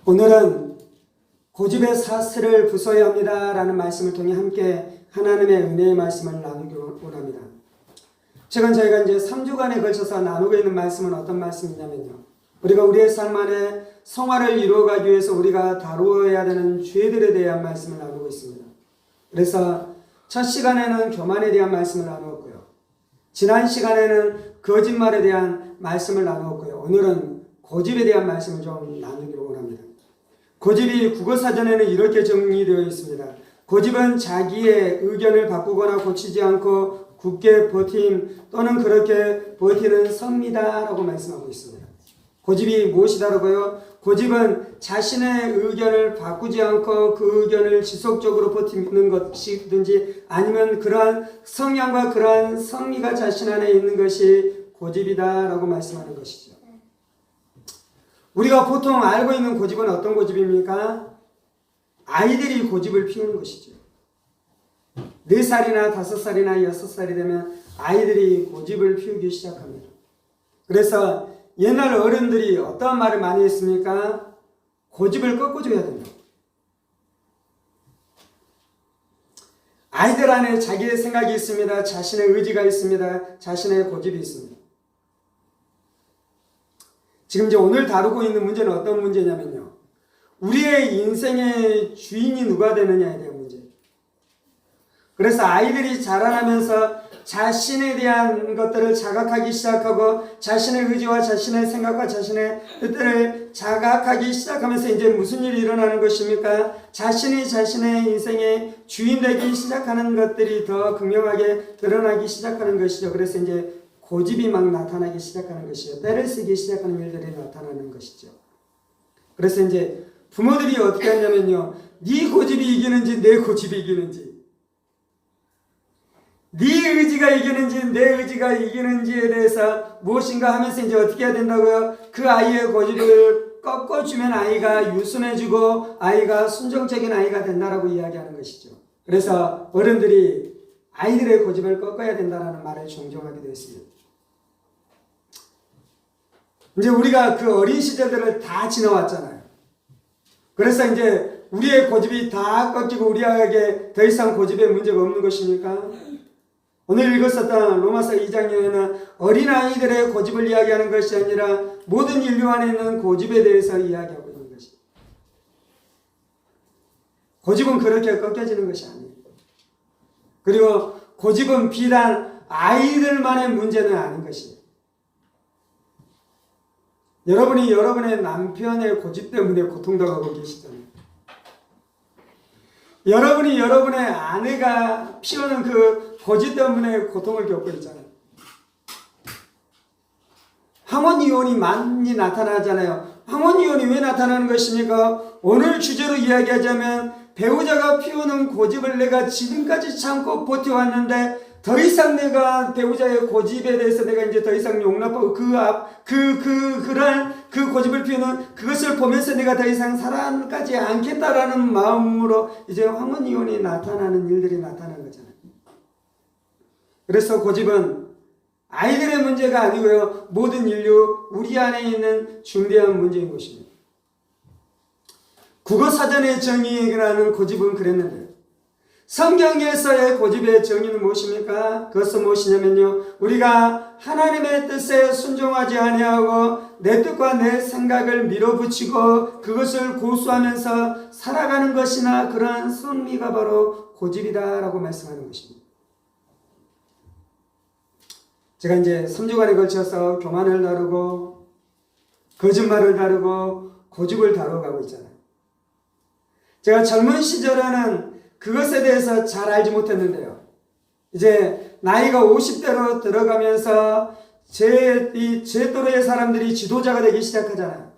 오늘은 고집의 사슬을 부숴야 합니다 라는 말씀을 통해 함께 하나님의 은혜의 말씀을 나누기 원합니다. 최근 저희가 이제 3주간에 걸쳐서 나누고 있는 말씀은 어떤 말씀이냐면요, 우리가 우리의 삶 안에 성화를 이루어가기 위해서 우리가 다루어야 되는 죄들에 대한 말씀을 나누고 있습니다. 그래서 첫 시간에는 교만에 대한 말씀을 나누었고요, 지난 시간에는 거짓말에 대한 말씀을 나누었고요, 오늘은 고집에 대한 말씀을 좀 나누기를 원합니다. 고집이 국어사전에는 이렇게 정리되어 있습니다. 고집은 자기의 의견을 바꾸거나 고치지 않고 굳게 버팀 또는 그렇게 버티는 성미다 라고 말씀하고 있습니다. 고집이 무엇이다라고요? 고집은 자신의 의견을 바꾸지 않고 그 의견을 지속적으로 버티는 것이든지 아니면 그러한 성향과 그러한 성미가 자신 안에 있는 것이 고집이다 라고 말씀하는 것이죠. 우리가 보통 알고 있는 고집은 어떤 고집입니까? 아이들이 고집을 피우는 것이죠. 4살이나 5살이나 6살이 되면 아이들이 고집을 피우기 시작합니다. 그래서 옛날 어른들이 어떠한 말을 많이 했습니까? 고집을 꺾어줘야 된다. 아이들 안에 자기의 생각이 있습니다. 자신의 의지가 있습니다. 자신의 고집이 있습니다. 지금 이제 오늘 다루고 있는 문제는 어떤 문제냐면요, 우리의 인생의 주인이 누가 되느냐에 대한 문제예요. 그래서 아이들이 자라나면서 자신에 대한 것들을 자각하기 시작하고 자신의 의지와 자신의 생각과 자신의 뜻들을 자각하기 시작하면서 이제 무슨 일이 일어나는 것입니까? 자신이 자신의 인생의 주인 되기 시작하는 것들이 더 극명하게 드러나기 시작하는 것이죠. 그래서 이제 고집이 막 나타나기 시작하는 것이죠. 때를 쓰기 시작하는 일들이 나타나는 것이죠. 그래서 이제 부모들이 어떻게 하냐면요, 네 고집이 이기는지 내 고집이 이기는지, 네 의지가 이기는지 내 의지가 이기는지에 대해서 무엇인가 하면서 이제 어떻게 해야 된다고요? 그 아이의 고집을 꺾어주면 아이가 유순해지고 아이가 순종적인 아이가 된다라고 이야기하는 것이죠. 그래서 어른들이 아이들의 고집을 꺾어야 된다는 말을 종종 하게 되었습니다. 이제 우리가 그 어린 시절들을 다 지나왔잖아요. 그래서 이제 우리의 고집이 다 꺾이고 우리에게 더 이상 고집에 문제가 없는 것입니까? 오늘 읽었었던 로마서 2장에는 어린아이들의 고집을 이야기하는 것이 아니라 모든 인류 안에 있는 고집에 대해서 이야기하고 있는 것입니다. 고집은 그렇게 꺾여지는 것이 아닙니다. 그리고 고집은 비단 아이들만의 문제는 아닌 것입니다. 여러분이 여러분의 남편의 고집 때문에 고통당하고 계시잖아요. 여러분이 여러분의 아내가 피우는 그 고집 때문에 고통을 겪고 있잖아요. 황혼이혼이 많이 나타나잖아요. 황혼이혼이 왜 나타나는 것입니까? 오늘 주제로 이야기하자면 배우자가 피우는 고집을 내가 지금까지 참고 버텨왔는데 더 이상 내가 배우자의 고집에 대해서 내가 이제 더 이상 용납하고 그런 고집을 피우는 그것을 보면서 내가 더 이상 살아가지 않겠다라는 마음으로 이제 황혼이혼이 나타나는 일들이 나타나는 거잖아요. 그래서 고집은 아이들의 문제가 아니고요, 모든 인류 우리 안에 있는 중대한 문제인 것입니다. 국어사전의 정의라는 고집은 그랬는데요, 성경에서의 고집의 정의는 무엇입니까? 그것은 무엇이냐면요, 우리가 하나님의 뜻에 순종하지 아니하고 내 뜻과 내 생각을 밀어붙이고 그것을 고수하면서 살아가는 것이나 그러한 성미가 바로 고집이다 라고 말씀하는 것입니다. 제가 이제 3주간에 걸쳐서 교만을 다루고 거짓말을 다루고 고집을 다뤄가고 있잖아요. 제가 젊은 시절에는 그것에 대해서 잘 알지 못했는데요, 이제 나이가 50대로 들어가면서 제 또래의 사람들이 지도자가 되기 시작하잖아요.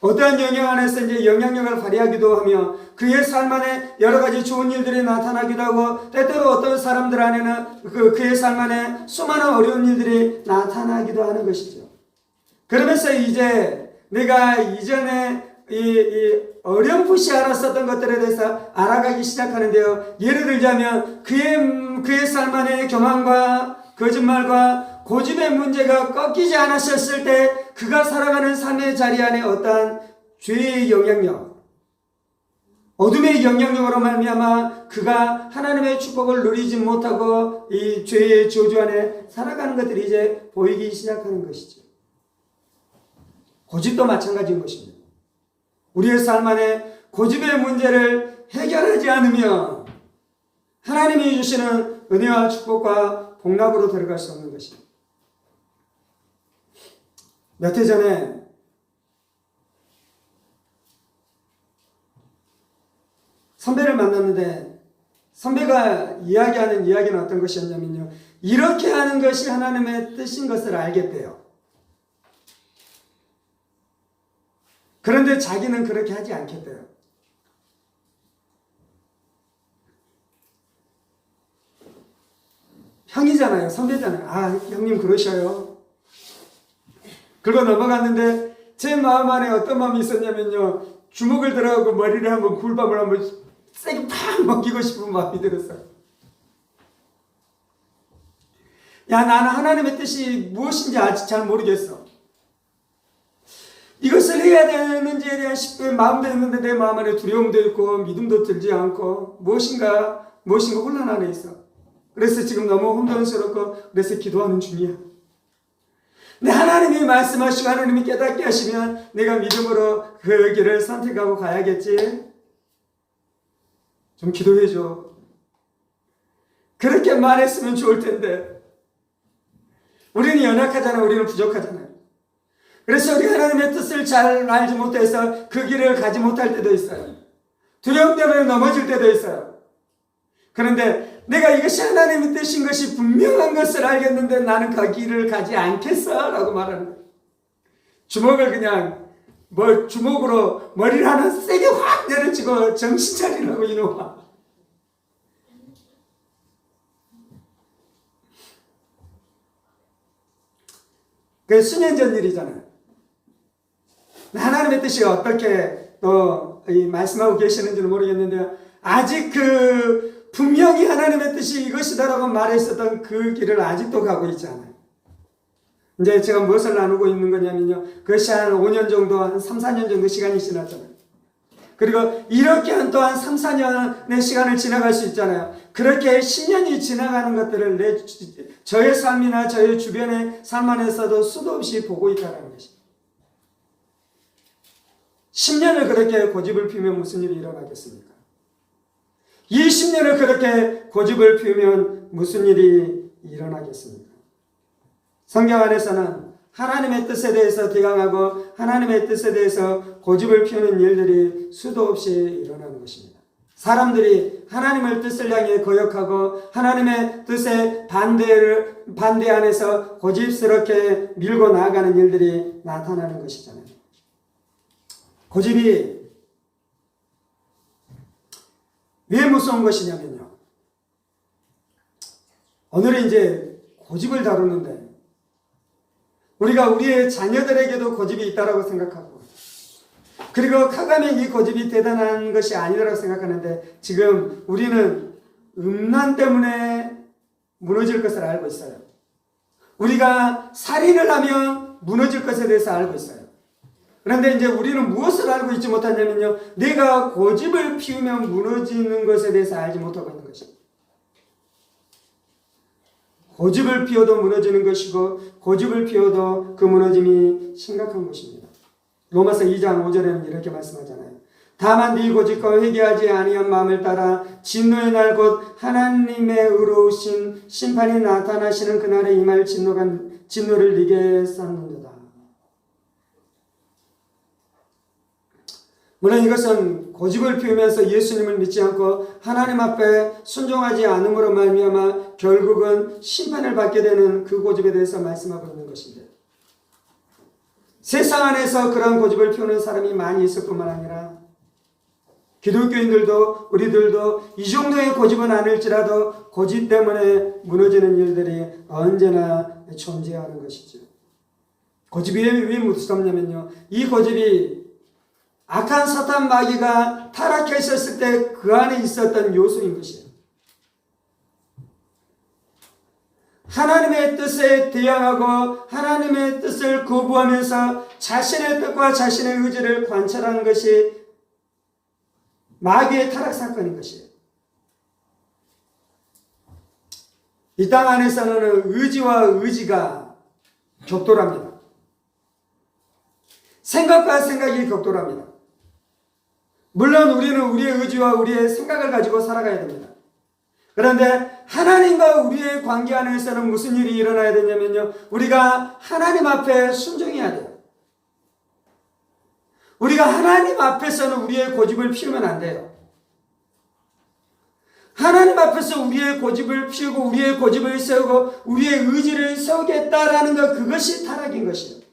어떠한 영향 안에서 이제 영향력을 발휘하기도 하며 그의 삶 안에 여러 가지 좋은 일들이 나타나기도 하고 때때로 어떤 사람들 안에는 그의 삶 안에 수많은 어려운 일들이 나타나기도 하는 것이죠. 그러면서 이제 내가 이전에 이 어렴풋이 알았었던 것들에 대해서 알아가기 시작하는데요, 예를 들자면 그의 삶 안에 교만과 거짓말과 고집의 문제가 꺾이지 않았었을 때 그가 살아가는 삶의 자리 안에 어떠한 죄의 영향력, 어둠의 영향력으로 말미암아 그가 하나님의 축복을 누리지 못하고 이 죄의 저주 안에 살아가는 것들이 이제 보이기 시작하는 것이죠. 고집도 마찬가지인 것입니다. 우리의 삶 안에 고집의 문제를 해결하지 않으면 하나님이 주시는 은혜와 축복과 복락으로 들어갈 수 없는 것입니다. 몇 해 전에 선배를 만났는데 선배가 이야기하는 이야기는 어떤 것이었냐면요. 이렇게 하는 것이 하나님의 뜻인 것을 알겠대요. 그런데 자기는 그렇게 하지 않겠대요. 형이잖아요. 선배잖아요. 아, 형님 그러셔요. 그러고 넘어갔는데 제 마음 안에 어떤 마음이 있었냐면요. 주먹을 들어가고 머리를 한번 굴밤을 한번 세게 팍 먹이고 싶은 마음이 들었어요. 야, 나는 하나님의 뜻이 무엇인지 아직 잘 모르겠어. 이것을 해야 되는지에 대한 마음도 있는데 내 마음 안에 두려움도 있고 믿음도 들지 않고 무엇인가 혼란 안에 있어. 그래서 지금 너무 혼돈스럽고 그래서 기도하는 중이야. 근데 하나님이 말씀하시고 하나님이 깨닫게 하시면 내가 믿음으로 그 길을 선택하고 가야겠지. 좀 기도해줘. 그렇게 말했으면 좋을 텐데 우리는 연약하잖아요. 우리는 부족하잖아요. 그래서 우리 하나님의 뜻을 잘 알지 못해서 그 길을 가지 못할 때도 있어요. 두려움 때문에 넘어질 때도 있어요. 그런데 내가 이것이 하나님의 뜻인 것이 분명한 것을 알겠는데 나는 그 길을 가지 않겠어 라고 말하는 거예요. 주먹을 그냥 주먹으로 머리를 하나 세게 확 내려치고 정신 차리라고 이놈아. 그게 수년 전 일이잖아요. 하나님의 뜻이 어떻게 또 말씀하고 계시는지는 모르겠는데요. 아직 분명히 하나님의 뜻이 이것이다라고 말했었던 그 길을 아직도 가고 있지 않아요. 이제 제가 무엇을 나누고 있는 거냐면요. 그것이 한 5년 정도, 한 3, 4년 정도 시간이 지났잖아요. 그리고 이렇게 한 또 한 3, 4년의 시간을 지나갈 수 있잖아요. 그렇게 10년이 지나가는 것들을 저의 삶이나 저의 주변의 삶 안에서도 수도 없이 보고 있다는 것입니다. 10년을 그렇게 고집을 피우면 무슨 일이 일어나겠습니까? 20년을 그렇게 고집을 피우면 무슨 일이 일어나겠습니까? 성경 안에서는 하나님의 뜻에 대해서 대항하고 하나님의 뜻에 대해서 고집을 피우는 일들이 수도 없이 일어나는 것입니다. 사람들이 하나님의 뜻을 향해 거역하고 하나님의 뜻에 반대 안에서 고집스럽게 밀고 나아가는 일들이 나타나는 것이잖아요. 고집이 왜 무서운 것이냐면요. 오늘은 이제 고집을 다루는데 우리가 우리의 자녀들에게도 고집이 있다고 생각하고 그리고 가감의 이 고집이 대단한 것이 아니라고 생각하는데 지금 우리는 음란 때문에 무너질 것을 알고 있어요. 우리가 살인을 하면 무너질 것에 대해서 알고 있어요. 그런데 이제 우리는 무엇을 알고 있지 못하냐면요. 내가 고집을 피우면 무너지는 것에 대해서 알지 못하고 있는 것입니다. 고집을 피워도 무너지는 것이고 고집을 피워도 그 무너짐이 심각한 것입니다. 로마서 2장 5절에는 이렇게 말씀하잖아요. 다만 네 고집과 회개하지 아니한 마음을 따라 진노의 날 곧 하나님의 의로우신 심판이 나타나시는 그날에 임할 진노를 네게 쌓는도다. 물론 이것은 고집을 피우면서 예수님을 믿지 않고 하나님 앞에 순종하지 않음으로 말미암아 결국은 심판을 받게 되는 그 고집에 대해서 말씀하고 있는 것인데 세상 안에서 그런 고집을 피우는 사람이 많이 있을 뿐만 아니라 기독교인들도 우리들도 이 정도의 고집은 아닐지라도 고집 때문에 무너지는 일들이 언제나 존재하는 것이죠. 고집이 왜 무섭냐면요. 이 고집이 악한 사탄 마귀가 타락해 있었을 때 그 안에 있었던 요소인 것이에요. 하나님의 뜻에 대항하고 하나님의 뜻을 거부하면서 자신의 뜻과 자신의 의지를 관철하는 것이 마귀의 타락 사건인 것이에요. 이 땅 안에서는 의지와 의지가 격돌합니다. 생각과 생각이 격돌합니다. 물론 우리는 우리의 의지와 우리의 생각을 가지고 살아가야 됩니다. 그런데 하나님과 우리의 관계 안에서는 무슨 일이 일어나야 되냐면요, 우리가 하나님 앞에 순종해야 돼요. 우리가 하나님 앞에서는 우리의 고집을 피우면 안 돼요. 하나님 앞에서 우리의 고집을 피우고 우리의 고집을 세우고 우리의 의지를 세우겠다라는 것, 그것이 타락인 것이에요.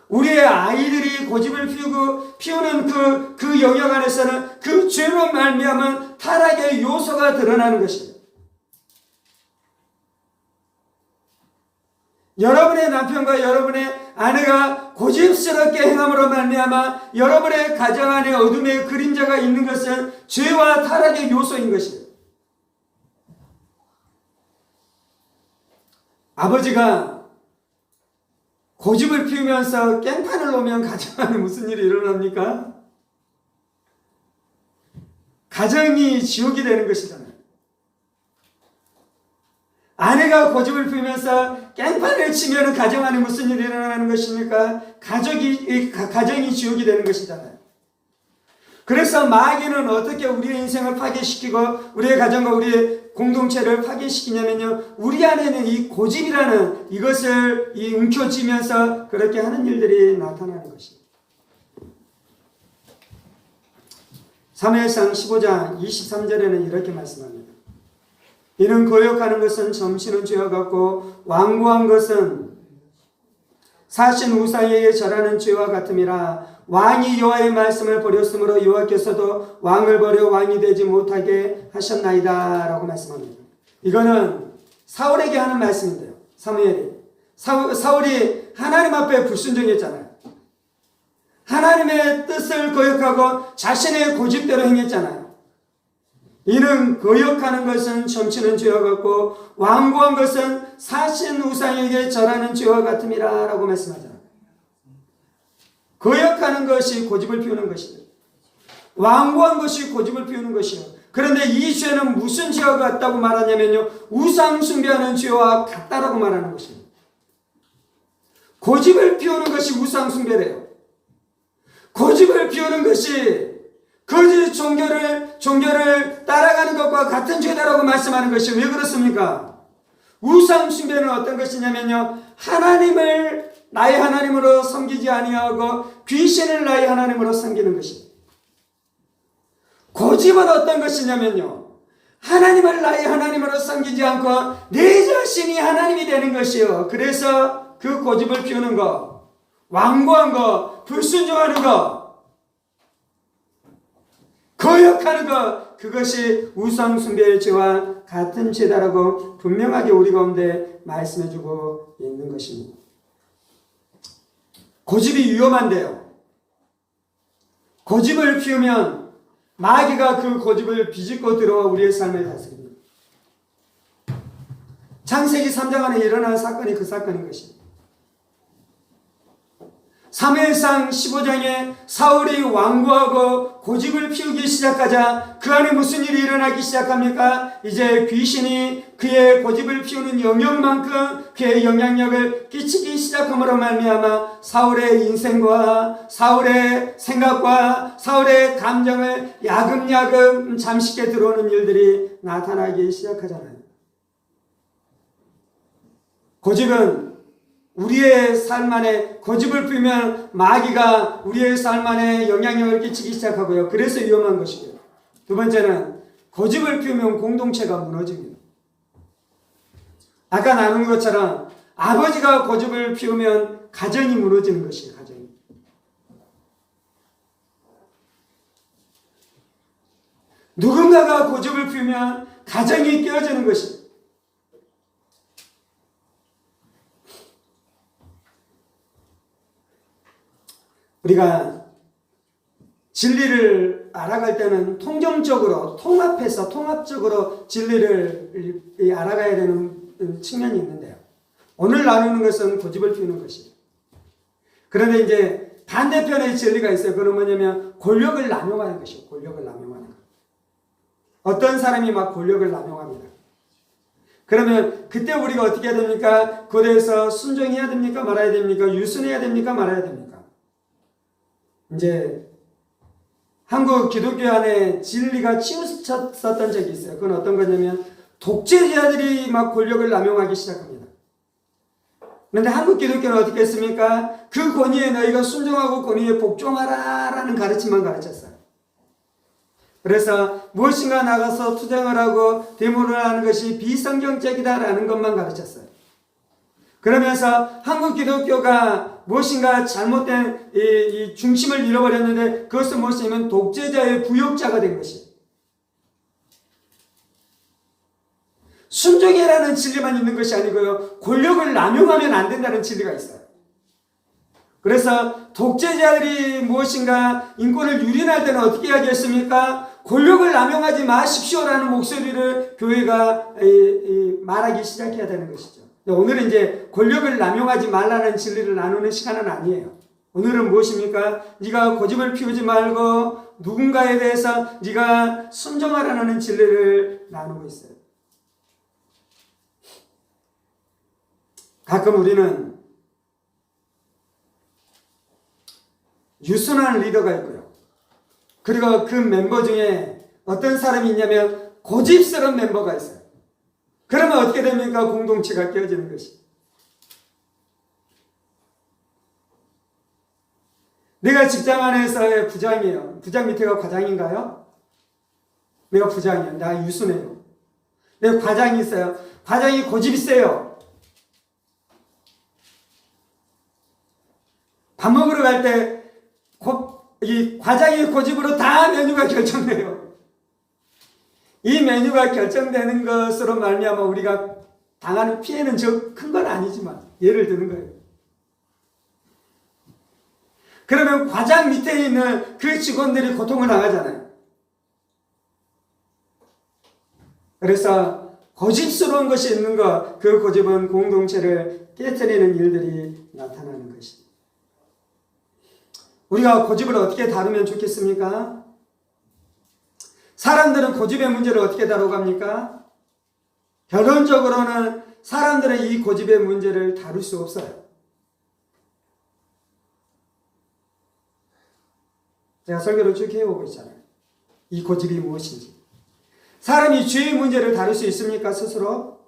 우리의 아이들이 고집을 피우는 그 영역 안에서는 그 죄로 말미암은 타락의 요소가 드러나는 것입니다. 여러분의 남편과 여러분의 아내가 고집스럽게 행함으로 말미암아 여러분의 가정 안에 어둠의 그림자가 있는 것은 죄와 타락의 요소인 것입니다. 아버지가 고집을 피우면서 깽판을 놓으면 가정 안에 무슨 일이 일어납니까? 가정이 지옥이 되는 것이잖아요. 아내가 고집을 피우면서 깽판을 치면 가정 안에 무슨 일이 일어나는 것입니까? 가정이 지옥이 되는 것이잖아요. 그래서 마귀는 어떻게 우리의 인생을 파괴시키고 우리의 가정과 우리의 공동체를 파괴시키냐면요, 우리 안에는 이 고집이라는 이것을 움켜쥐면서 그렇게 하는 일들이 나타나는 것입니다. 사무엘상 15장 23절에는 이렇게 말씀합니다. 이는 거역하는 것은 점치는 죄와 같고 완고한 것은 사신 우상에게 절하는 죄와 같음이라. 왕이 여호와의 말씀을 버렸으므로 여호와께서도 왕을 버려 왕이 되지 못하게 하셨나이다 라고 말씀합니다. 이거는 사울에게 하는 말씀인데요. 사울이 하나님 앞에 불순종했잖아요. 하나님의 뜻을 거역하고 자신의 고집대로 행했잖아요. 이는 거역하는 것은 점치는 죄와 같고 완고한 것은 사신 우상에게 절하는 죄와 같음이라 라고 말씀하잖아요. 거역하는 것이 고집을 피우는 것이에요. 완고한 것이 고집을 피우는 것이에요. 그런데 이 죄는 무슨 죄와 같다고 말하냐면요, 우상 숭배하는 죄와 같다라고 말하는 것이에요. 고집을 피우는 것이 우상 숭배래요. 고집을 피우는 것이 거짓 종교를 따라가는 것과 같은 죄다라고 말씀하는 것이 왜 그렇습니까? 우상 숭배는 어떤 것이냐면요, 하나님을 나의 하나님으로 섬기지 아니하고 귀신을 나의 하나님으로 섬기는 것입니다. 고집은 어떤 것이냐면요, 하나님을 나의 하나님으로 섬기지 않고 내 자신이 하나님이 되는 것이요. 그래서 그 고집을 피우는 것, 완고한 것, 불순종하는 것, 거역하는 것, 그것이 우상 숭배의 죄와 같은 죄다라고 분명하게 우리 가운데 말씀해주고 있는 것입니다. 고집이 위험한데요, 고집을 피우면 마귀가 그 고집을 비집고 들어와 우리의 삶을 다스립니다. 창세기 3장 안에 일어난 사건이 그 사건인 것입니다. 사무엘상 15장에 사울이 완고하고 고집을 피우기 시작하자 그 안에 무슨 일이 일어나기 시작합니까? 이제 귀신이 그의 고집을 피우는 영역만큼 그의 영향력을 끼치기 시작함으로 말미암아 사울의 인생과 사울의 생각과 사울의 감정을 야금야금 잠식해 들어오는 일들이 나타나기 시작하잖아요. 고집은 우리의 삶 안에 고집을 피우면 마귀가 우리의 삶 안에 영향력을 끼치기 시작하고요. 그래서 위험한 것이고요. 두 번째는 고집을 피우면 공동체가 무너집니다. 아까 나눈 것처럼 아버지가 고집을 피우면 가정이 무너지는 것이에요. 가정이. 누군가가 고집을 피우면 가정이 깨어지는 것입니다. 우리가 진리를 알아갈 때는 통점적으로 통합해서 통합적으로 진리를 알아가야 되는 측면이 있는데요. 오늘 나누는 것은 고집을 피우는 것이에요. 그런데 이제 반대편의 진리가 있어요. 그건 뭐냐면 권력을 남용하는 것이에요. 권력을 남용하는 것. 어떤 사람이 막 권력을 남용합니다. 그러면 그때 우리가 어떻게 해야 됩니까? 고대에서 순종해야 됩니까? 말아야 됩니까? 유순해야 됩니까? 말아야 됩니까? 이제 한국 기독교 안에 진리가 치우쳤었던 적이 있어요. 그건 어떤 거냐면 독재자들이 막 권력을 남용하기 시작합니다. 그런데 한국 기독교는 어떻게 했습니까? 그 권위에 너희가 순종하고 권위에 복종하라라는 가르침만 가르쳤어요. 그래서 무엇인가 나가서 투쟁을 하고 데모를 하는 것이 비성경적이다라는 것만 가르쳤어요. 그러면서 한국 기독교가 무엇인가 잘못된 이 중심을 잃어버렸는데 그것은 무엇이냐면 독재자의 부역자가 된 것이에요. 순종해라는 진리만 있는 것이 아니고요. 권력을 남용하면 안 된다는 진리가 있어요. 그래서 독재자들이 무엇인가 인권을 유린할 때는 어떻게 이야기했습니까? 권력을 남용하지 마십시오라는 목소리를 교회가 말하기 시작해야 되는 것이죠. 오늘은 이제 권력을 남용하지 말라는 진리를 나누는 시간은 아니에요. 오늘은 무엇입니까? 네가 고집을 피우지 말고 누군가에 대해서 네가 순종하라는 진리를 나누고 있어요. 가끔 우리는 유순한 리더가 있고요. 그리고 그 멤버 중에 어떤 사람이 있냐면 고집스러운 멤버가 있어요. 그러면 어떻게 됩니까? 공동체가 깨어지는 것이. 내가 직장 안에서의 부장이에요. 부장 밑에가 과장인가요? 내가 부장이에요. 나 유순해요. 내가 과장이 있어요. 과장이 고집이 세요. 밥 먹으러 갈 때 이 과장의 고집으로 다 메뉴가 결정돼요. 이 메뉴가 결정되는 것으로 말미암아 우리가 당하는 피해는 저 큰 건 아니지만 예를 드는 거예요. 그러면 과장 밑에 있는 그 직원들이 고통을 당하잖아요. 그래서 고집스러운 것이 있는 것, 그 고집은 공동체를 깨트리는 일들이 나타나는 것입니다. 우리가 고집을 어떻게 다루면 좋겠습니까? 사람들은 고집의 문제를 어떻게 다뤄갑니까? 결론적으로는 사람들은 이 고집의 문제를 다룰 수 없어요. 제가 설교를 쭉 해오고 있잖아요. 이 고집이 무엇인지. 사람이 죄의 문제를 다룰 수 있습니까? 스스로?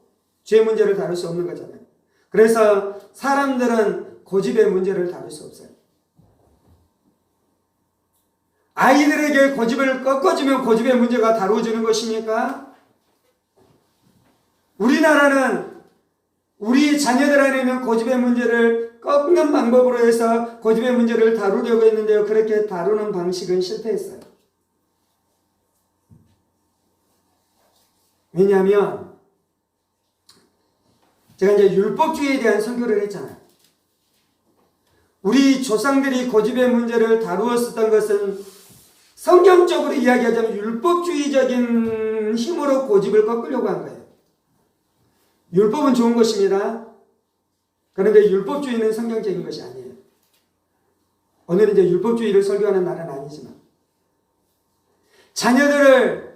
죄의 문제를 다룰 수 없는 거잖아요. 그래서 사람들은 고집의 문제를 다룰 수 없어요. 아이들에게 고집을 꺾어주면 고집의 문제가 다루어지는 것입니까? 우리나라는 우리 자녀들 안에 있는 고집의 문제를 꺾는 방법으로 해서 고집의 문제를 다루려고 했는데요. 그렇게 다루는 방식은 실패했어요. 왜냐하면 제가 이제 율법주의에 대한 선교를 했잖아요. 우리 조상들이 고집의 문제를 다루었었던 것은 성경적으로 이야기하자면 율법주의적인 힘으로 고집을 꺾으려고 한 거예요. 율법은 좋은 것입니다. 그런데 율법주의는 성경적인 것이 아니에요. 오늘은 이제 율법주의를 설교하는 날은 아니지만 자녀들을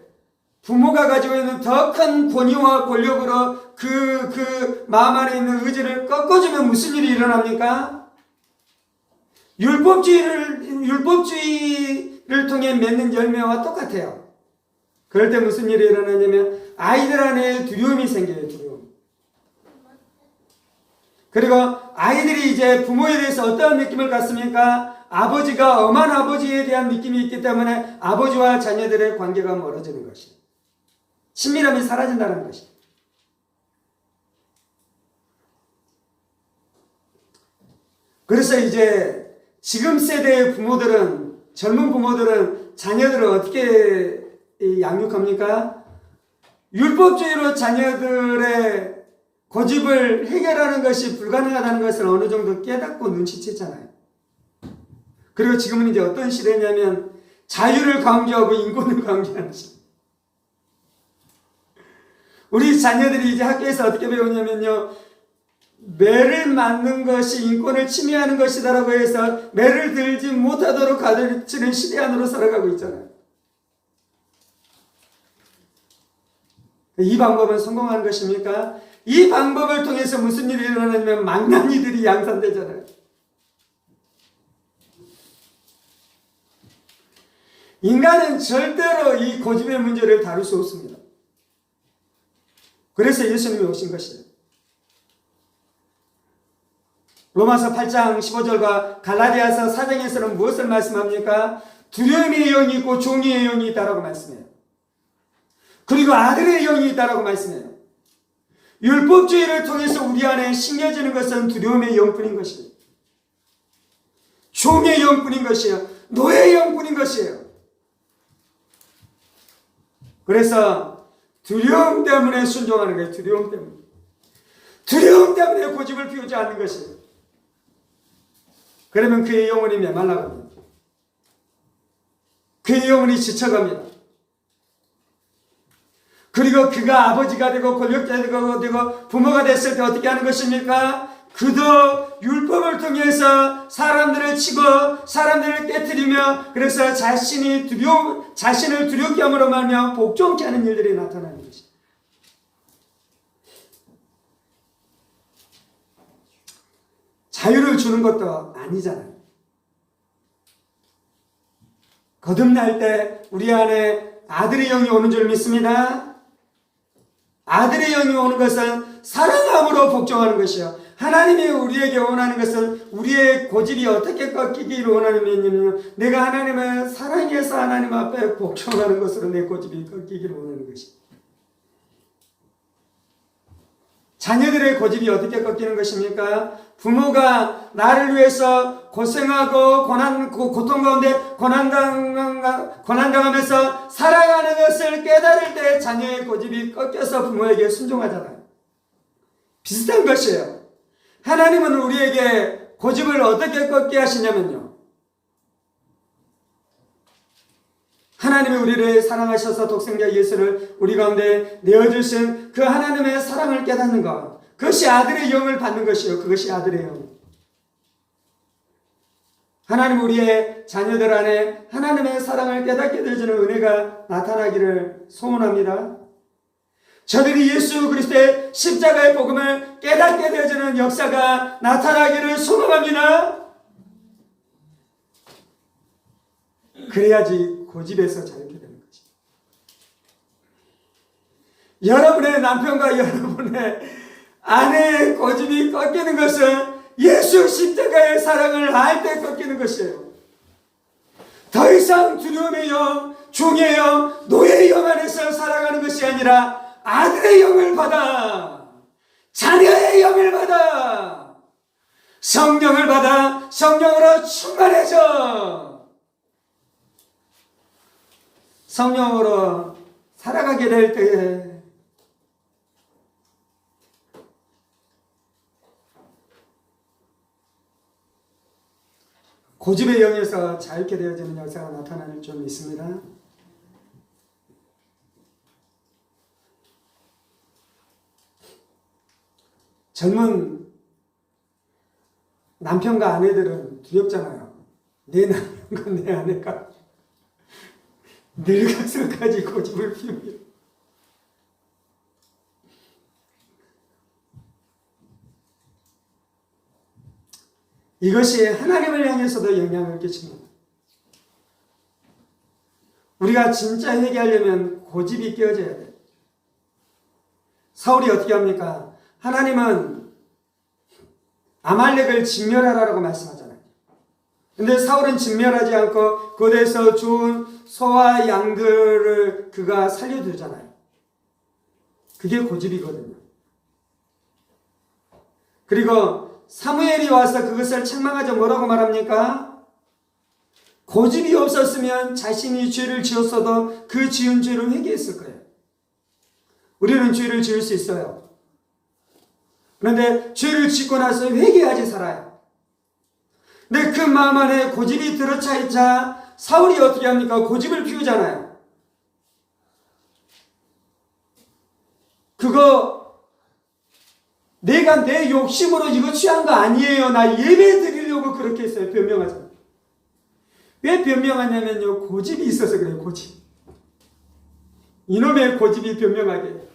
부모가 가지고 있는 더 큰 권위와 권력으로 그 마음 안에 있는 의지를 꺾어주면 무슨 일이 일어납니까? 율법주의를 통해 맺는 열매와 똑같아요. 그럴 때 무슨 일이 일어나냐면 아이들 안에 두려움이 생겨요. 두려움. 그리고 아이들이 이제 부모에 대해서 어떠한 느낌을 갖습니까? 아버지가 엄한 아버지에 대한 느낌이 있기 때문에 아버지와 자녀들의 관계가 멀어지는 것이, 친밀함이 사라진다는 것이. 그래서 이제 지금 세대의 부모들은, 젊은 부모들은 자녀들을 어떻게 양육합니까? 율법주의로 자녀들의 고집을 해결하는 것이 불가능하다는 것을 어느 정도 깨닫고 눈치챘잖아요. 그리고 지금은 이제 어떤 시대냐면 자유를 강조하고 인권을 강조하는 것입니다. 우리 자녀들이 이제 학교에서 어떻게 배우냐면요, 매를 맞는 것이 인권을 침해하는 것이다라고 해서 매를 들지 못하도록 가르치는 시대 안으로 살아가고 있잖아요. 이 방법은 성공한 것입니까? 이 방법을 통해서 무슨 일이 일어나냐면 망나니들이 양산되잖아요. 인간은 절대로 이 고집의 문제를 다룰 수 없습니다. 그래서 예수님이 오신 것이에요. 로마서 8장 15절과 갈라디아서 4장에서는 무엇을 말씀합니까? 두려움의 영이 있고 종의의 영이 있다라고 말씀해요. 그리고 아들의 영이 있다라고 말씀해요. 율법주의를 통해서 우리 안에 심겨지는 것은 두려움의 영뿐인 것이에요. 종의 영뿐인 것이에요. 노예의 영뿐인 것이에요. 그래서 두려움 때문에 순종하는 거예요. 두려움 때문에. 두려움 때문에 고집을 피우지 않는 것이에요. 그러면 그의 영혼이 메말라갑니다. 그의 영혼이 지쳐갑니다. 그리고 그가 아버지가 되고 권력자가 되고 부모가 됐을 때 어떻게 하는 것입니까? 그도 율법을 통해서 사람들을 치고 사람들을 깨뜨리며 그래서 자신을 두렵게 함으로 말미암아 복종케 하는 일들이 나타나는 것입니다. 자유를 주는 것도 아니잖아요. 거듭날 때 우리 안에 아들의 영이 오는 줄 믿습니다. 아들의 영이 오는 것은 사랑함으로 복종하는 것이요. 하나님이 우리에게 원하는 것은 우리의 고집이 어떻게 꺾이기를 원하냐면요, 내가 하나님을 사랑해서 하나님 앞에 복종하는 것으로 내 고집이 꺾이기를 원하는 것입니다. 자녀들의 고집이 어떻게 꺾이는 것입니까? 부모가 나를 위해서 고생하고 고통 가운데 고난당하면서 살아가는 것을 깨달을 때 자녀의 고집이 꺾여서 부모에게 순종하잖아요. 비슷한 것이에요. 하나님은 우리에게 고집을 어떻게 꺾게 하시냐면요, 하나님이 우리를 사랑하셔서 독생자 예수를 우리 가운데 내어주신 그 하나님의 사랑을 깨닫는 것, 그것이 아들의 영을 받는 것이요. 그것이 아들의 영. 하나님 우리의 자녀들 안에 하나님의 사랑을 깨닫게 되어주는 은혜가 나타나기를 소원합니다. 저들이 예수 그리스도의 십자가의 복음을 깨닫게 되어주는 역사가 나타나기를 소망합니다. 그래야지 고집에서 자유케 되는 거지. 여러분의 남편과 여러분의 아내의 고집이 꺾이는 것은 예수 십자가의 사랑을 알 때 꺾이는 것이에요. 더 이상 두려움의 영, 종의 영, 노예의 영 안에서 살아가는 것이 아니라 아들의 영을 받아, 자녀의 영을 받아, 성령을 받아 성령으로 충만해져 성령으로 살아가게 될 때에 고집의 영에서 자유케 되어지는 역사가 나타날 줄 믿습니다. 젊은 남편과 아내들은 두렵잖아요. 내 남편과 내 아내가 늙어서까지 고집을 피우며 이것이 하나님을 향해서도 영향을 끼칩니다. 우리가 진짜 회개하려면 고집이 깨어져야 돼요. 사울이 어떻게 합니까? 하나님은 아말렉을 진멸하라고 말씀하잖아요. 근데 사울은 진멸하지 않고 그곳에서 좋은 소와 양들을 그가 살려두잖아요. 그게 고집이거든요. 그리고 사무엘이 와서 그것을 책망하자 뭐라고 말합니까? 고집이 없었으면 자신이 죄를 지었어도 그 지은 죄를 회개했을 거예요. 우리는 죄를 지을 수 있어요. 그런데 죄를 짓고 나서 회개하지 살아요. 근데 그 마음 안에 고집이 들어차 있자 사울이 어떻게 합니까? 고집을 피우잖아요. 그거 내가 내 욕심으로 이거 취한 거 아니에요. 나 예배 드리려고 그렇게 했어요. 변명하잖아요. 왜 변명하냐면요. 고집이 있어서 그래요. 고집. 이놈의 고집이 변명하게.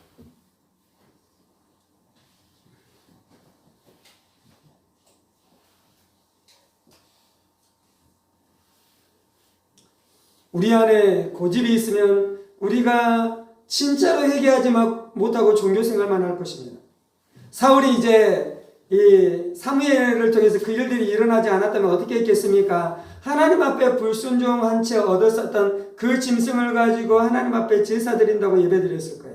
우리 안에 고집이 있으면 우리가 진짜로 회개하지 못하고 종교생활만 할 것입니다. 사울이 이제 이 사무엘을 통해서 그 일들이 일어나지 않았다면 어떻게 했겠습니까? 하나님 앞에 불순종한 채 얻었었던 그 짐승을 가지고 하나님 앞에 제사 드린다고 예배 드렸을 거예요.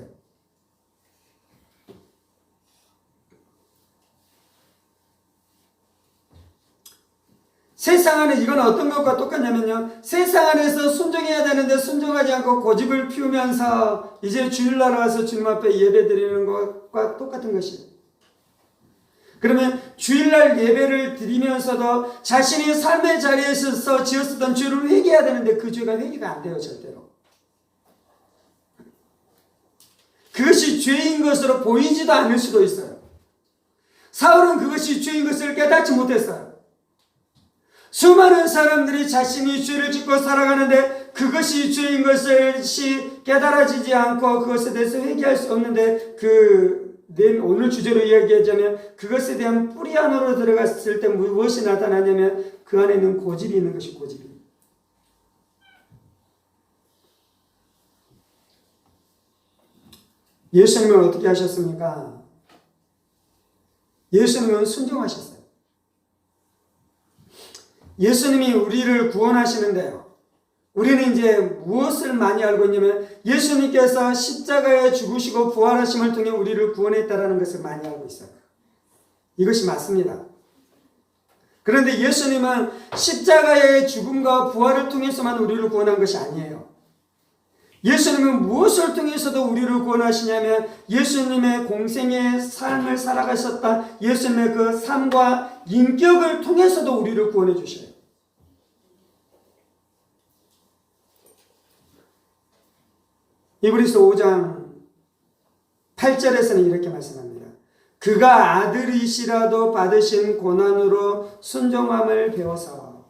세상 안에 이건 어떤 것과 똑같냐면요. 세상 안에서 순종해야 되는데 순종하지 않고 고집을 피우면서 이제 주일날 와서 주님 앞에 예배 드리는 것과 똑같은 것이에요. 그러면 주일날 예배를 드리면서도 자신이 삶의 자리에서 지었었던 죄를 회개해야 되는데 그 죄가 회개가 안 돼요. 절대로. 그것이 죄인 것으로 보이지도 않을 수도 있어요. 사울은 그것이 죄인 것을 깨닫지 못했어요. 수많은 사람들이 자신이 죄를 짓고 살아가는데 그것이 죄인 것이 깨달아지지 않고 그것에 대해서 회개할 수 없는데 오늘 주제로 이야기하자면 그것에 대한 뿌리 안으로 들어갔을 때 무엇이 나타나냐면 그 안에는 고집이 있는 것이 고집입니다. 예수님은 어떻게 하셨습니까? 예수님은 순종하셨어요. 예수님이 우리를 구원하시는데요. 우리는 이제 무엇을 많이 알고 있냐면 예수님께서 십자가에 죽으시고 부활하심을 통해 우리를 구원했다라는 것을 많이 알고 있어요. 이것이 맞습니다. 그런데 예수님은 십자가의 죽음과 부활을 통해서만 우리를 구원한 것이 아니에요. 예수님은 무엇을 통해서도 우리를 구원하시냐면 예수님의 공생의 삶을 살아가셨다. 예수님의 그 삶과 인격을 통해서도 우리를 구원해 주셔요. 히브리서 5장 8절에서는 이렇게 말씀합니다. 그가 아들이시라도 받으신 고난으로 순종함을 배워서.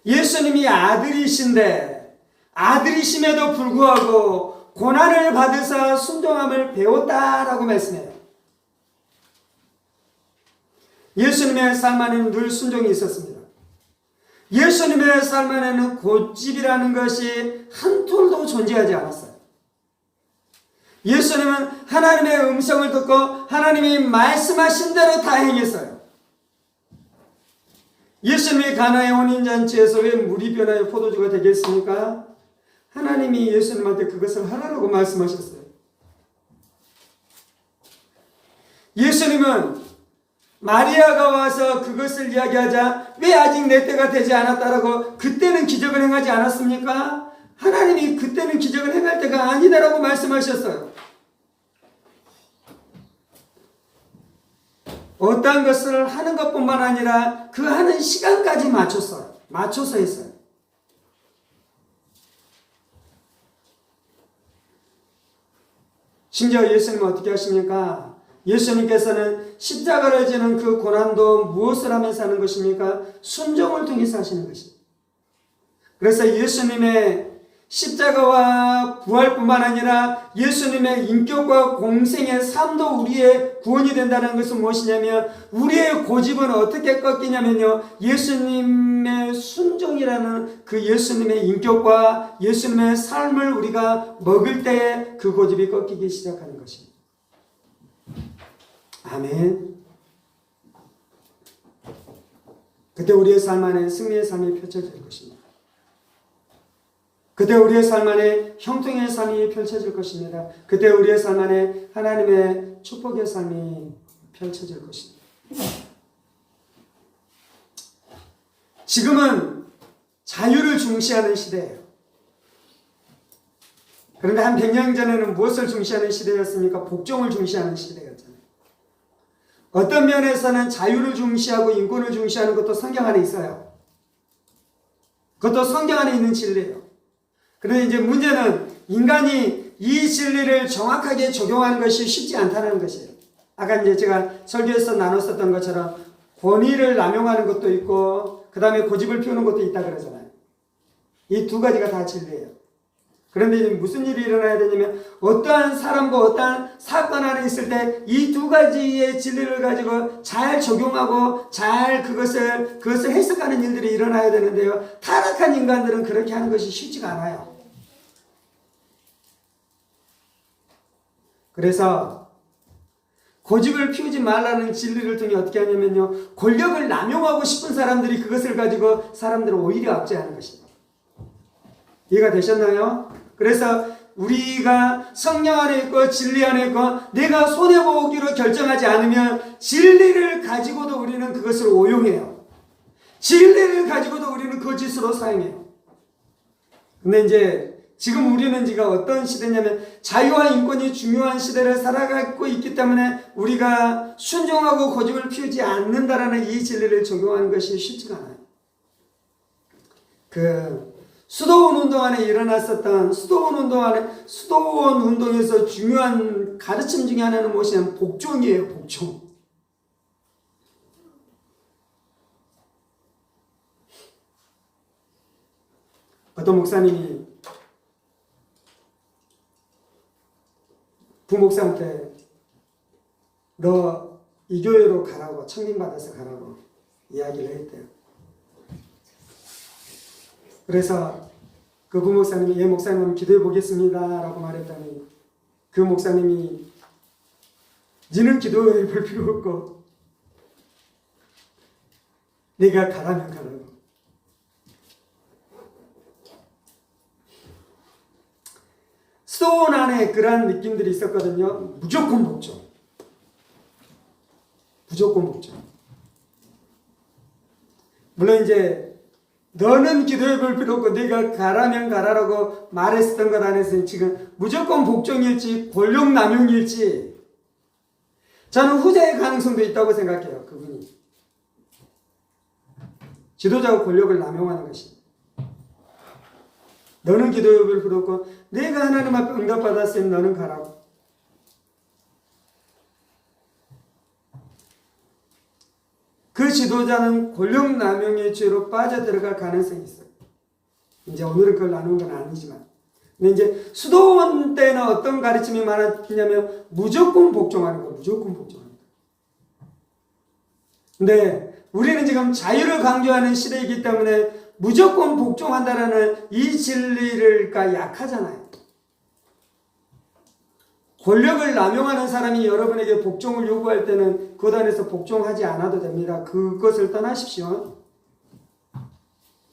예수님이 아들이신데 아들이심에도 불구하고 고난을 받으사 순종함을 배웠다라고 말씀해요. 예수님의 삶 안에는 늘 순종이 있었습니다. 예수님의 삶 안에는 고집이라는 것이 한 톨도 존재하지 않았어요. 예수님은 하나님의 음성을 듣고 하나님이 말씀하신 대로 다 행했어요. 예수님이 가나의 혼인잔치에서 왜 물이 변하여 포도주가 되겠습니까? 하나님이 예수님한테 그것을 하라고 말씀하셨어요. 예수님은 마리아가 와서 그것을 이야기하자 왜 아직 내 때가 되지 않았다라고 그때는 기적을 행하지 않았습니까? 하나님이 그때는 기적을 행할 때가 아니다라고 말씀하셨어요. 어떤 것을 하는 것뿐만 아니라 그 하는 시간까지 맞춰서 했어요. 심지어 예수님은 어떻게 하십니까? 예수님께서는 십자가를 지는 그 고난도 무엇을 하면서 하는 것입니까? 순종을 통해서 하시는 것입니다. 그래서 예수님의 십자가와 부활뿐만 아니라 예수님의 인격과 공생의 삶도 우리의 구원이 된다는 것은 무엇이냐면 우리의 고집은 어떻게 꺾이냐면요. 예수님의 순종이라는 그 예수님의 인격과 예수님의 삶을 우리가 먹을 때에 그 고집이 꺾이기 시작하는 것입니다. 아멘. 그때 우리의 삶 안에 승리의 삶이 펼쳐질 것입니다. 그때 우리의 삶 안에 형통의 삶이 펼쳐질 것입니다. 그때 우리의 삶 안에 하나님의 축복의 삶이 펼쳐질 것입니다. 지금은 자유를 중시하는 시대예요. 그런데 한 100년 전에는 무엇을 중시하는 시대였습니까? 복종을 중시하는 시대였잖아요. 어떤 면에서는 자유를 중시하고 인권을 중시하는 것도 성경 안에 있어요. 그것도 성경 안에 있는 진리예요. 그런데 이제 문제는 인간이 이 진리를 정확하게 적용하는 것이 쉽지 않다는 것이에요. 아까 이제 제가 설교에서 나눴었던 것처럼 권위를 남용하는 것도 있고 그 다음에 고집을 피우는 것도 있다 그러잖아요. 이 두 가지가 다 진리예요. 그런데 이제 무슨 일이 일어나야 되냐면 어떠한 사람과 어떠한 사건 안에 있을 때 이 두 가지의 진리를 가지고 잘 적용하고 잘 그것을 해석하는 일들이 일어나야 되는데요. 타락한 인간들은 그렇게 하는 것이 쉽지가 않아요. 그래서 고집을 피우지 말라는 진리를 통해 어떻게 하냐면요. 권력을 남용하고 싶은 사람들이 그것을 가지고 사람들을 오히려 압제하는 것입니다. 이해가 되셨나요? 그래서 우리가 성령 안에 있고 진리 안에 있고 내가 손해보기로 결정하지 않으면 진리를 가지고도 우리는 그것을 오용해요. 진리를 가지고도 우리는 거짓으로 사용해요. 근데 이제 지금 우리는 지금 어떤 시대냐면 자유와 인권이 중요한 시대를 살아가고 있기 때문에 우리가 순종하고 고집을 피우지 않는다라는 이 진리를 적용하는 것이 쉽지가 않아요. 수도원 운동 안에 일어났었던 수도원 운동에서 중요한 가르침 중에 하나는 무엇이냐면 복종이에요. 복종. 어떤 목사님이 부목사한테 너 이 교회로 가라고 청빙받아서 가라고 이야기를 했대요. 그래서 그 부목사님이 예 목사님 기도해 보겠습니다 라고 말했더니 그 목사님이 너는 기도해 볼 필요 없고 네가 가라면 가라고. 수도원 안에 그러한 느낌들이 있었거든요. 무조건 복종. 무조건 복종. 물론 이제 너는 기도해 볼 필요 없고 네가 가라면 가라라고 말했었던 것 안에서 지금 무조건 복종일지 권력 남용일지 저는 후자의 가능성도 있다고 생각해요. 그분이. 지도자가 권력을 남용하는 것입니다. 너는 기도해 볼 필요 없고 내가 하나님 앞에 응답받았으니 너는 가라고. 그 지도자는 권력 남용의 죄로 빠져들어갈 가능성이 있어요. 이제 오늘은 그걸 나누는 건 아니지만. 근데 이제 수도원 때는 어떤 가르침이 많았냐면 무조건 복종하는 거, 무조건 복종하는 거. 근데 우리는 지금 자유를 강조하는 시대이기 때문에 무조건 복종한다라는 이 진리를 약하잖아요. 권력을 남용하는 사람이 여러분에게 복종을 요구할 때는 그 안에서 복종하지 않아도 됩니다. 그것을 떠나십시오.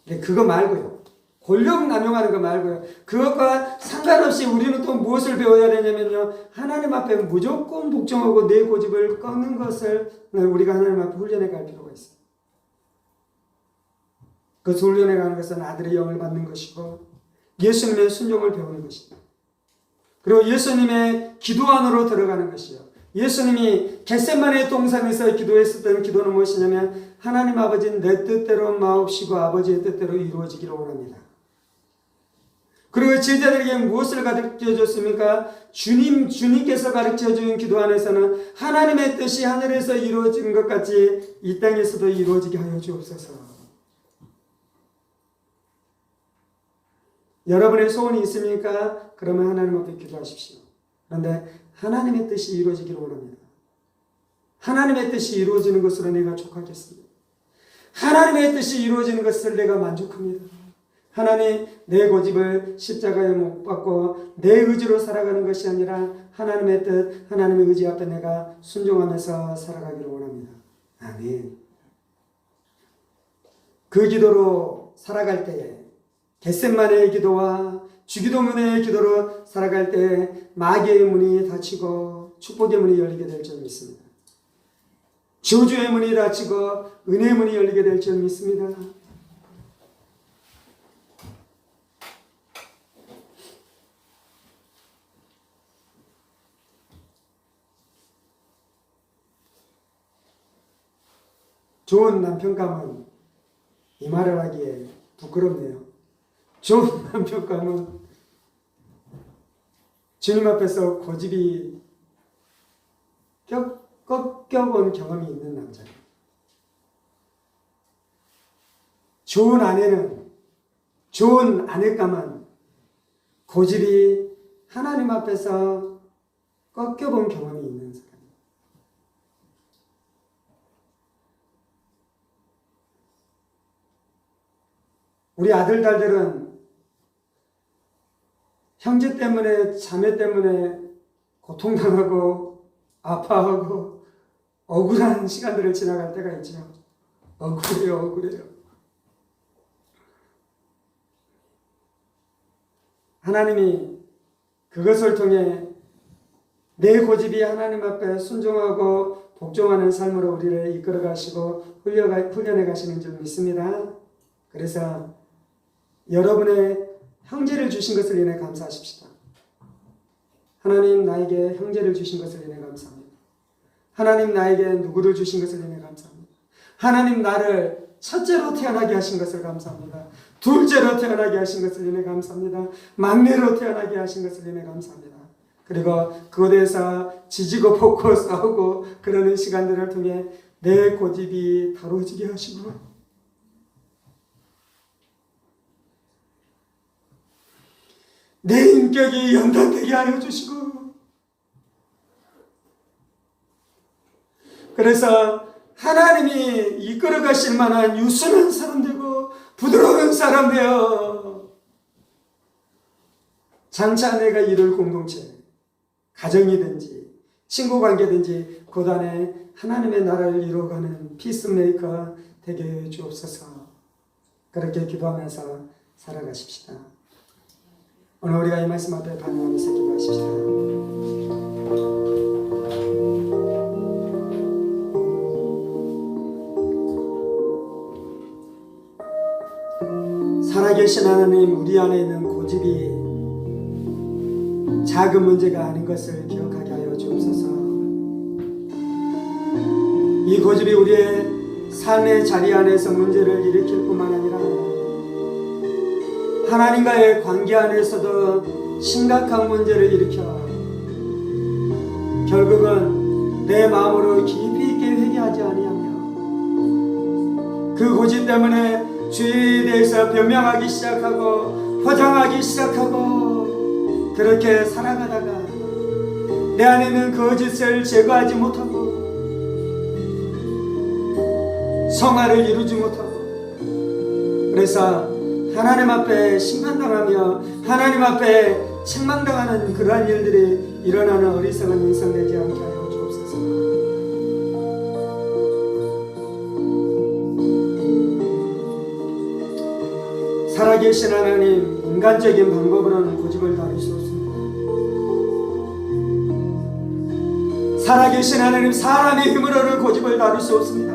네, 그거 말고요. 권력 남용하는 거 말고요. 그것과 상관없이 우리는 또 무엇을 배워야 되냐면요. 하나님 앞에 무조건 복종하고 내 고집을 꺾는 것을 우리가 하나님 앞에 훈련해 갈 필요가 있어요. 그 훈련해 가는 것은 아들의 영을 받는 것이고 예수님의 순종을 배우는 것입니다. 그리고 예수님의 기도 안으로 들어가는 것이요. 예수님이 겟세마네 동산에서 기도했었던 기도는 무엇이냐면 하나님 아버지 내 뜻대로 마옵시고 아버지의 뜻대로 이루어지기를 원합니다. 그리고 제자들에게 무엇을 가르쳐 줬습니까? 주님께서 가르쳐 준 기도 안에서는 하나님의 뜻이 하늘에서 이루어진 것 같이 이 땅에서도 이루어지게 하여 주옵소서. 여러분의 소원이 있습니까? 그러면 하나님 앞에 기도하십시오. 그런데 하나님의 뜻이 이루어지기를 원합니다. 하나님의 뜻이 이루어지는 것으로 내가 족하겠습니다. 하나님의 뜻이 이루어지는 것을 내가 만족합니다. 하나님, 내 고집을 십자가에 못 박고 내 의지로 살아가는 것이 아니라 하나님의 뜻, 하나님의 의지 앞에 내가 순종하면서 살아가기를 원합니다. 아멘. 그 기도로 살아갈 때에 겟세마네의 기도와 주기도문의 기도로 살아갈 때 마귀의 문이 닫히고 축복의 문이 열리게 될 줄 믿습니다. 저주의 문이 닫히고 은혜의 문이 열리게 될 줄 믿습니다. 좋은 남편감은 이 말을 하기에 부끄럽네요. 좋은 남편감은 주님 앞에서 고집이 꺾여본 경험이 있는 남자예요. 좋은 아내는, 좋은 아내감은 고집이 하나님 앞에서 꺾여본 경험이 있는 사람이에요. 우리 아들, 딸들은 형제 때문에, 자매 때문에 고통당하고 아파하고 억울한 시간들을 지나갈 때가 있죠. 억울해요. 하나님이 그것을 통해 내 고집이 하나님 앞에 순종하고 복종하는 삶으로 우리를 이끌어 가시고 훈련해 가시는 줄 믿습니다. 그래서 여러분의 형제를 주신 것을 인해 감사하십시다. 하나님 나에게 형제를 주신 것을 인해 감사합니다. 하나님 나에게 누구를 주신 것을 인해 감사합니다. 하나님 나를 첫째로 태어나게 하신 것을 감사합니다. 둘째로 태어나게 하신 것을 인해 감사합니다. 막내로 태어나게 하신 것을 인해 감사합니다. 그리고 그곳에서 지지고 볶고 싸우고 그러는 시간들을 통해 내 고집이 다루어지게 하시고 내 인격이 연단되게 하여 주시고 그래서 하나님이 이끌어 가실 만한 유순한 사람 되고 부드러운 사람 되어 장차 내가 이룰 공동체, 가정이든지 친구 관계든지 그 안에 하나님의 나라를 이루어가는 피스메이커 되게 해 주옵소서. 그렇게 기도하면서 살아가십시다. 오늘 우리가 이 말씀 앞에 반응하면서 기도하십시다. 살아계신 하나님, 우리 안에 있는 고집이 작은 문제가 아닌 것을 기억하게 하여 주옵소서. 이 고집이 우리의 삶의 자리 안에서 문제를 일으킬 뿐만 아니라 하나님과의 관계 안에서도 심각한 문제를 일으켜 결국은 내 마음으로 깊이 있게 회개하지 아니하며 그 고집 때문에 주에 대해서 변명하기 시작하고 포장하기 시작하고 그렇게 살아가다가 내 안에 있는 거짓을 제거하지 못하고 성화를 이루지 못하고 그래서 하나님 앞에 심판당하며 하나님 앞에 책망당하는 그러한 일들이 일어나는 어리석은 인생 되지 않게 하여 주옵소서. 살아계신 하나님, 인간적인 방법으로는 고집을 다룰 수 없습니다. 살아계신 하나님, 사람의 힘으로는 고집을 다룰 수 없습니다.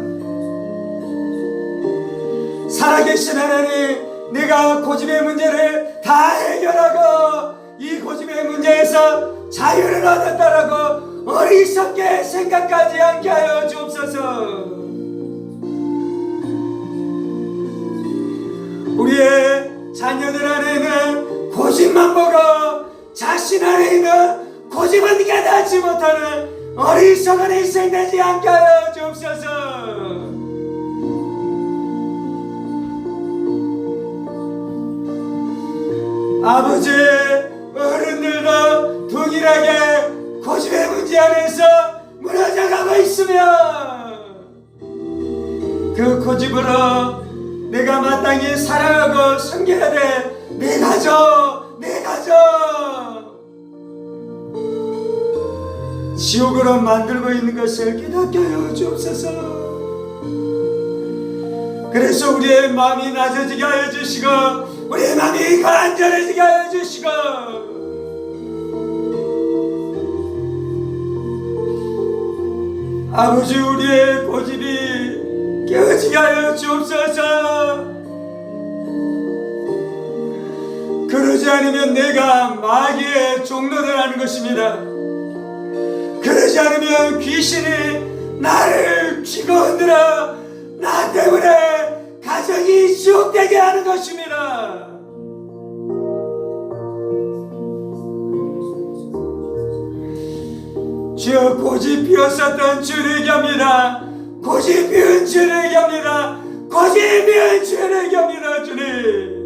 살아계신 하나님, 내가 고집의 문제를 다 해결하고 이 고집의 문제에서 자유를 얻었다라고 어리석게 생각하지 않게 하여 주옵소서. 우리의 자녀들 안에 있는 고집만 보고 자신 안에 있는 고집은 깨닫지 못하는 어리석은 인생 되지 않게 하여 주옵소서. 아버지, 어른들도 동일하게 고집의 문제 안에서 무너져가고 있으며 그 고집으로 내가 마땅히 사랑하고 섬겨야 돼. 내 가족 지옥으로 만들고 있는 것을 깨닫게 하여 주옵소서. 그래서 우리의 마음이 낮아지게 하여 주시고 우리의 마음이 간절해지게 하여 주시고 아버지, 우리의 고집이 깨어지게 하여 주옵소서. 그러지 않으면 내가 마귀의 종노를 하는 것입니다. 그러지 않으면 귀신이 나를 쥐고 흔들어 나 때문에 가정이 지옥되게 하는 것입니다. 주여, 고집 피웠었던 주를 얘기합니다. 고집 피운 주를 얘기합니다. 고집 피운 주를 얘기합니다. 주님,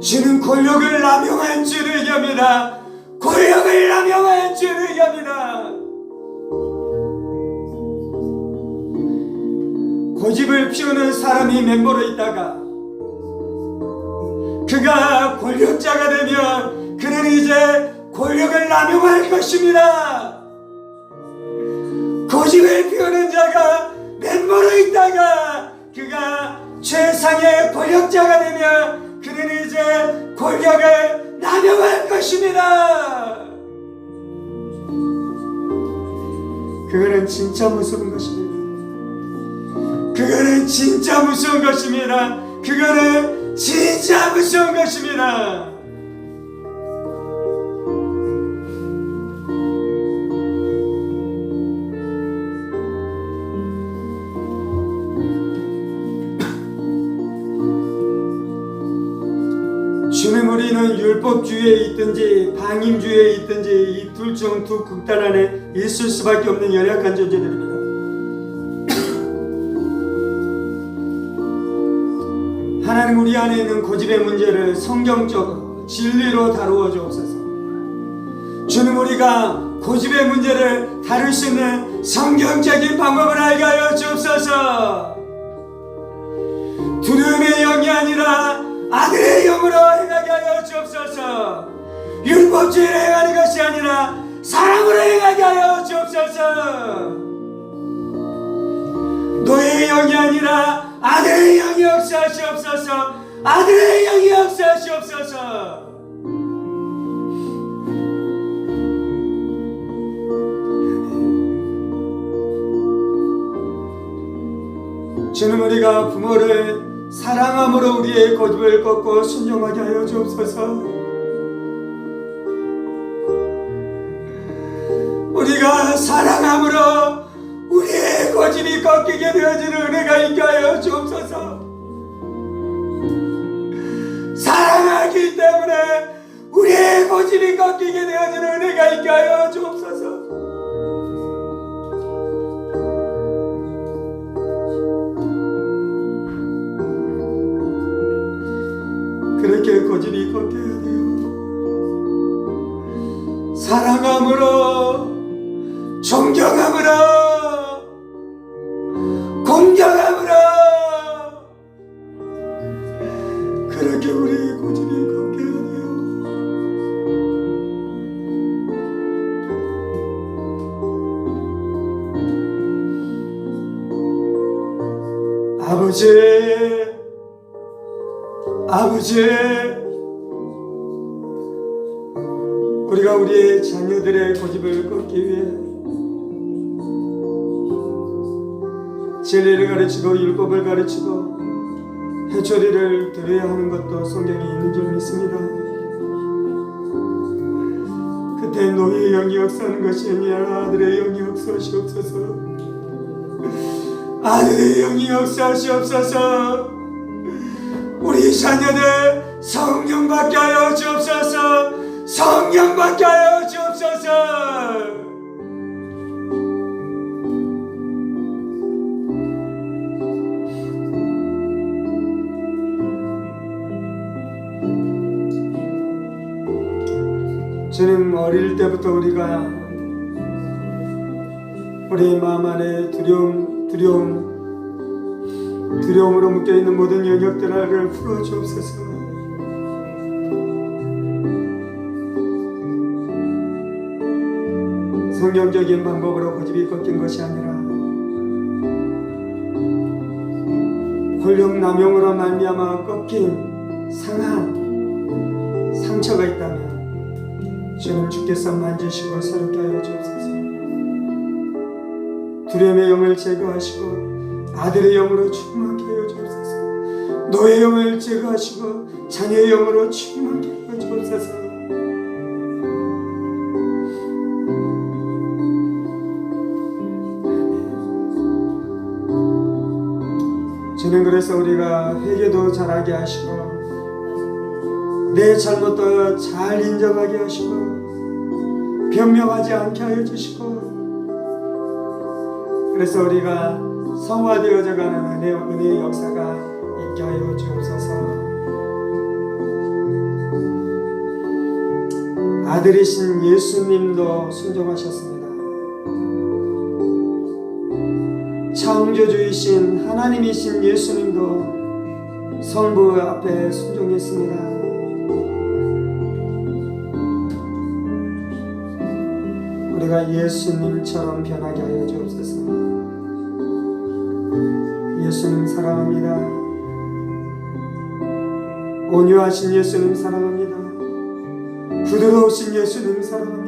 주는 권력을 남용한 주를 얘기합니다. 권력을 남용한 주를 얘기합니다. 고집을 피우는 사람이 멤버로 있다가 그가 권력자가 되면 그는 이제 권력을 남용할 것입니다. 고집을 피우는 자가 멤버로 있다가 그가 최상의 권력자가 되면 그는 이제 권력을 남용할 것입니다. 그거는 진짜 무서운 것입니다. 그거는 진짜 무서운 것입니다. 그거는 진짜 무서운 것입니다. 주님, 우리는 율법주의에 있든지 방임주의에 있든지 이 둘 중 두 극단 안에 있을 수밖에 없는 연약한 존재들입니다. 하나님, 우리 안에 있는 고집의 문제를 성경적으로 진리로 다루어 주옵소서. 주님, 우리가 고집의 문제를 다룰 수 있는 성경적인 방법을 알게 하여 주옵소서. 두려움의 영이 아니라 아들의 영으로 행하게 하여 주옵소서. 율법주의로 행하는 것이 아니라 사랑으로 행하게 하여 주옵소서. 노예의 영이 아니라 아들의 영이 역사하시옵소서. 아들의 영이 역사하시옵소서. 주님, 우리가 부모를 사랑함으로 우리의 고집을 꺾고 순종하게 하여 주옵소서. 우리가 사랑함으로 우리의 고집이 꺾이게 되어지는 은혜가 있게 하여 주옵소서. 사랑하기 때문에 우리의 고집이 꺾이게 되어지는 은혜가 있게 하여 주옵소서. 그렇게 고집이 꺾여야 돼요. 사랑함으로, 존경함으로, 공경함으로, 그렇게 우리의 고집이 꺾여야 돼요. 아버지, 우리가 우리의 자녀들의 고집을 꺾기 위해 진리를 가르치고 율법을 가르치고 회초리를 드려야 하는 것도 성경에 있는 줄 믿습니다. 그때 노예의 영이 역사하는 것이 아니라 아들의 영이 역사하시옵소서. 아들의 영이 역사하시옵소서. 우리 자녀들 성령 받게 하여 주옵소서. 성령 받게 하여 주옵소서. 주님, 어릴 때부터 우리가 우리 마음 안에 두려움으로 묶여있는 모든 영역들을 풀어주옵소서. 성경적인 방법으로 고집이 꺾인 것이 아니라 권력 남용으로 말미암아 꺾인 상한 상처가 있다면 주님, 주께서 만지시고 새롭게 하여 주옵소서. 두려움의 영을 제거하시고 아들의 영으로 충만케 하여 주옵소서. 노예의 영을 제거하시고 자녀의 영으로 충만케 하여 주옵소서. 주님, 그래서 우리가 회개도 잘하게 하시고 내 잘못도 잘 인정하게 하시고 변명하지 않게 하여 주시고, 그래서 우리가 성화되어져가는 은혜의 역사가 있게 하여 주옵소서. 아들이신 예수님도 순종하셨습니다. 창조주이신 하나님이신 예수님도 성부 앞에 순종했습니다. 우리가 예수님처럼 변하게 하여 주옵소서. 예수님 사랑합니다. 온유하신 예수님 사랑합니다. 부드러우신 예수님 사랑합니다.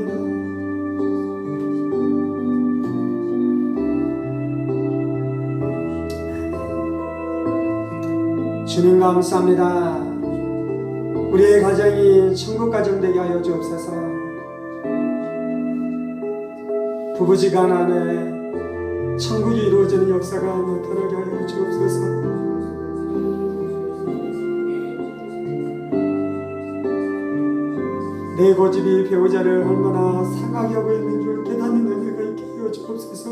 주님 감사합니다. 우리의 가정이 천국 가정 되게 하여 주옵소서. 부부지간에 천국이 이루어지는 역사가 나타나게 하여 주옵소서. 내 고집이 배우자를 얼마나 상하게 하고 있는 줄 깨닫는 은혜가 있게 하여 주옵소서.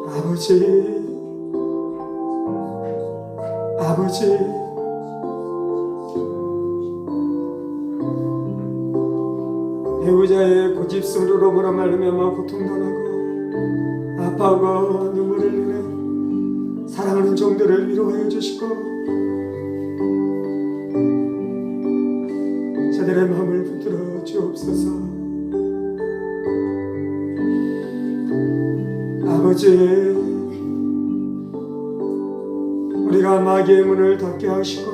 아버지, 배우자의 고집스러움으로 말미암아 고통당하고 아파하고 눈물을 흘리는 사랑하는 종들을 위로하여 주시고, 저들의 마음을 붙들어 주옵소서. 아버지, 우리가 마귀의 문을 닫게 하시고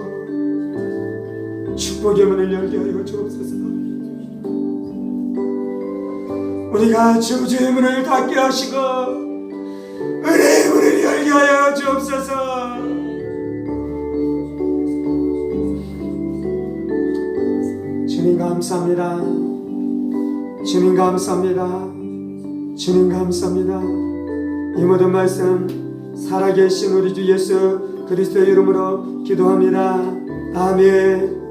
축복의 문을 열게 하여 주옵소서. 우리가 저주의 문을 닫게 하시고 은혜의 문을 열게 하여 주옵소서. 주님 감사합니다. 주님 감사합니다. 주님 감사합니다. 이 모든 말씀 살아계신 우리 주 예수 그리스도의 이름으로 기도합니다. 아멘,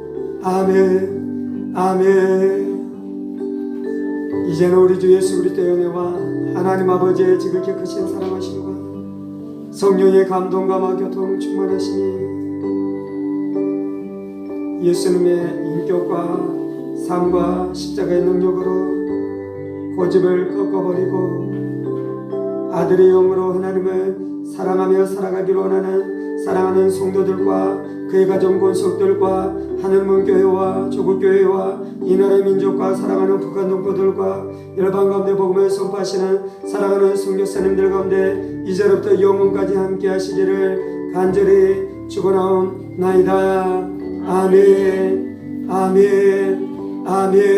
아멘, 아멘. 이제는 우리 주 예수 그리스도의 은혜와 하나님 아버지의 지극히 크신 사랑하심과 성령의 감동과 교통 충만하시니 예수님의 인격과 삶과 십자가의 능력으로 고집을 꺾어버리고 아들의 영으로 하나님을 사랑하며 살아가기로 원하는 사랑하는 성도들과 그의 가정 권속들과 하늘문교회와 조국교회와 이 나라의 민족과 사랑하는 북한 동포들과 열방 가운데 복음을 선포하시는 사랑하는 선교사님들 가운데 이제부터 영원까지 함께 하시기를 간절히 축원하옵나이다. 아멘, 아멘, 아멘.